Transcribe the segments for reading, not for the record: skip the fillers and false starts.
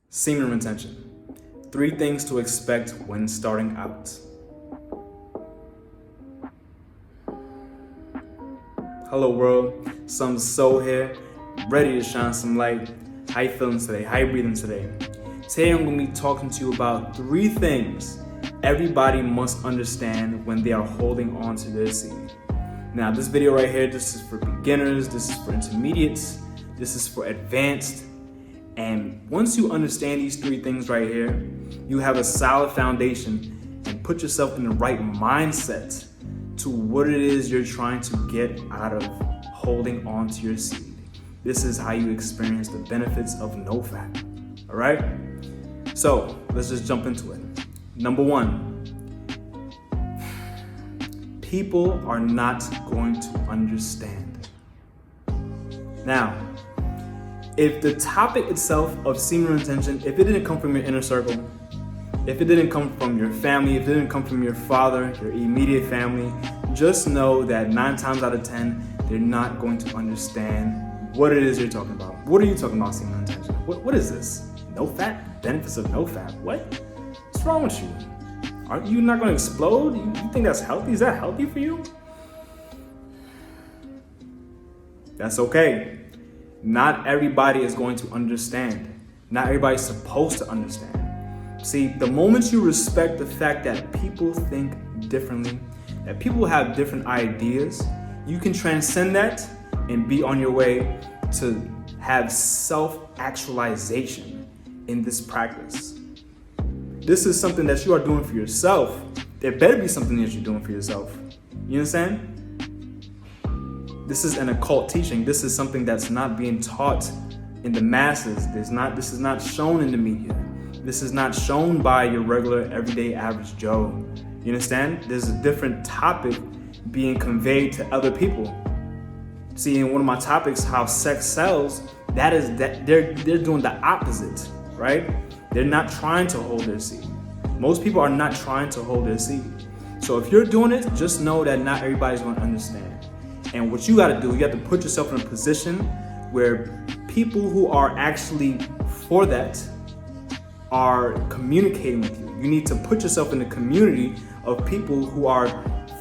Semen retention. 3 things to expect when starting out. Hello world, Some Soul here, ready to shine some light. How you feeling today? How you breathing today? Today I'm going to be talking to you about 3 things everybody must understand when they are holding on to their seed. Now this video right here, this is for beginners, this is for intermediates, this is for advanced. And once you understand these 3 things right here, you have a solid foundation and put yourself in the right mindset to what it is you're trying to get out of holding on to your seed. This is how you experience the benefits of nofap. All right? So let's just jump into it. Number 1, people are not going to understand. Now, if the topic itself of semen retention, if it didn't come from your inner circle, if it didn't come from your family, if it didn't come from your father, your immediate family, just know that 9 times out of 10, they're not going to understand what it is you're talking about. What are you talking about, semen retention? What is this? Nofap? Benefits of nofap? What? What's wrong with you? Aren't you not going to explode? You think that's healthy? Is that healthy for you? That's okay. Not everybody is going to understand. Not everybody's supposed to understand. See, the moment you respect the fact that people think differently, that people have different ideas, you can transcend that and be on your way to have self-actualization in this practice. This is something that you are doing for yourself. There better be something that you're doing for yourself. You understand? This is an occult teaching. This is something that's not being taught in the masses. This is not shown in the media. This is not shown by your regular, everyday, average Joe. You understand? There's a different topic being conveyed to other people. See, in one of my topics, how sex sells, they're doing the opposite, right? They're not trying to hold their seed. Most people are not trying to hold their seed. So if you're doing it, just know that not everybody's going to understand. And what you got to do, you have to put yourself in a position where people who are actually for that are communicating with you. You need to put yourself in a community of people who are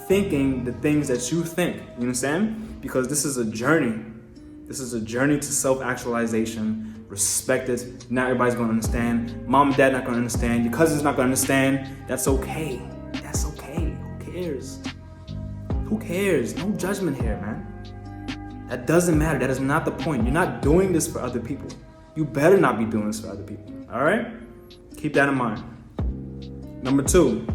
thinking the things that you think. You understand? Because this is a journey. This is a journey to self-actualization. Respect it. Not everybody's going to understand. Mom and dad not going to understand. Your cousin's not going to understand. That's okay. That's okay. Who cares? Who cares? No judgment here, man. That doesn't matter. That is not the point. You're not doing this for other people. You better not be doing this for other people. All right? Keep that in mind. Number 2,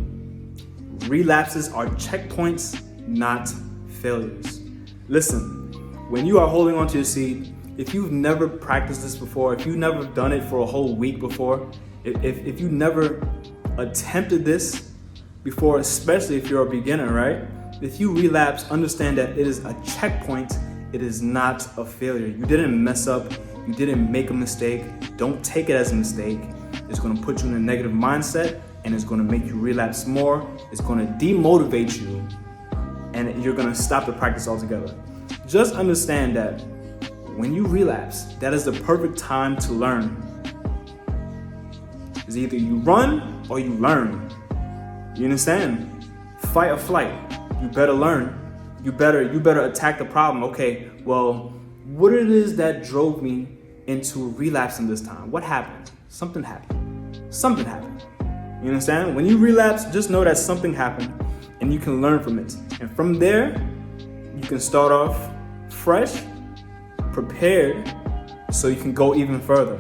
relapses are checkpoints, not failures. Listen, when you are holding on to your seed, if you've never practiced this before, if you've never done it for a whole week before, if you never attempted this before, especially if you're a beginner, right? If you relapse, understand that it is a checkpoint. It is not a failure. You didn't mess up. You didn't make a mistake. Don't take it as a mistake. It's going to put you in a negative mindset and it's going to make you relapse more. It's going to demotivate you and you're going to stop the practice altogether. Just understand that when you relapse, that is the perfect time to learn. It's either you run or you learn. You understand? Fight or flight. You better learn. You better attack the problem. Okay, well, what it is that drove me into relapsing this time? What happened? Something happened. Something happened. You understand? When you relapse, just know that something happened and you can learn from it. And from there, you can start off fresh, prepared, so you can go even further.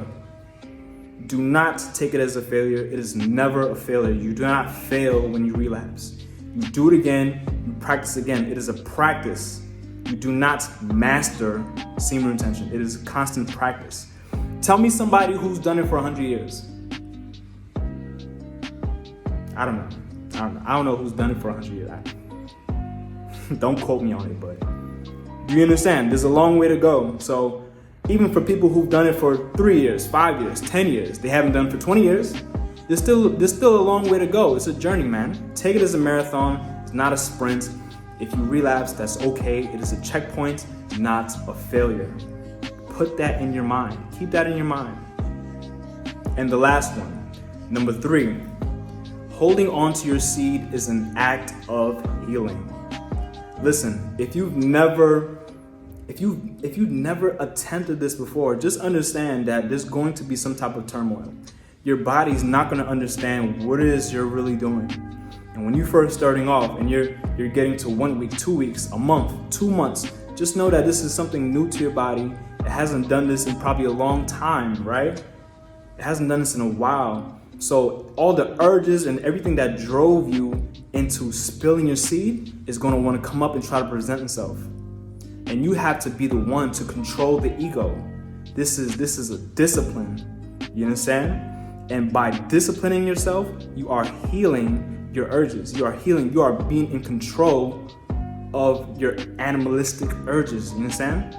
Do not take it as a failure. It is never a failure. You do not fail when you relapse. You do it again, you practice again. It is a practice. You do not master semen retention. It is constant practice. Tell me somebody who's done it for 100 years. I don't know. I don't know who's done it for 100 years. Don't quote me on it, but do you understand? There's a long way to go. So even for people who've done it for 3 years, 5 years, 10 years, they haven't done it for 20 years, there's still a long way to go. It's a journey, man. Take it as a marathon. It's not a sprint. If you relapse, that's okay. It is a checkpoint, not a failure. Put that in your mind. Keep that in your mind. And the last one, number 3, holding on to your seed is an act of healing. Listen, if you've never attempted this before, just understand that there's going to be some type of turmoil. Your body's not going to understand what it is you're really doing. And when you're first starting off and you're getting to 1 week, 2 weeks, a month, 2 months, just know that this is something new to your body. It hasn't done this in probably a long time, right? It hasn't done this in a while. So all the urges and everything that drove you into spilling your seed is going to want to come up and try to present itself. And you have to be the one to control the ego. This is a discipline. You understand? And by disciplining yourself, you are healing your urges. You are being in control of your animalistic urges. You understand?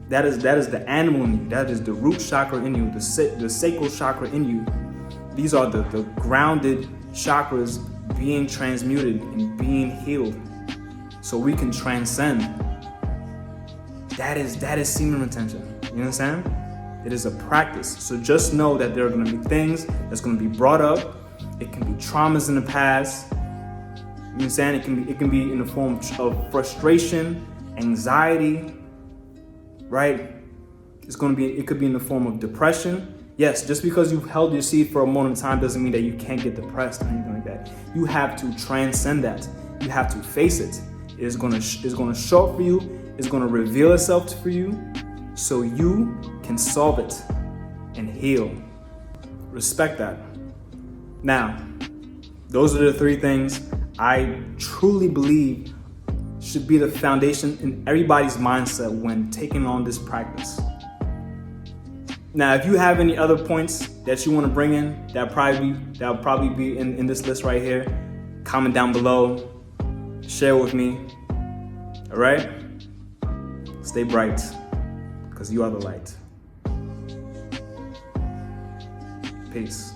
That is the animal in you. That is the root chakra in you, the sacral chakra in you. These are the grounded chakras being transmuted and being healed so we can transcend. That is semen retention. You understand? It is a practice. So just know that there are going to be things that's going to be brought up. It can be traumas in the past. You understand? It can be in the form of frustration, anxiety, right? It could be in the form of depression. Yes, just because you've held your seed for a moment of time doesn't mean that you can't get depressed or anything like that. You have to transcend that. You have to face it. It's going to show up for you. It's going to reveal itself for you so you can solve it and heal. Respect that. Now, those are the 3 things I truly believe should be the foundation in everybody's mindset when taking on this practice. Now, if you have any other points that you want to bring in, that'll probably be in this list right here. Comment down below. Share with me. All right? Stay bright, because you are the light. Peace.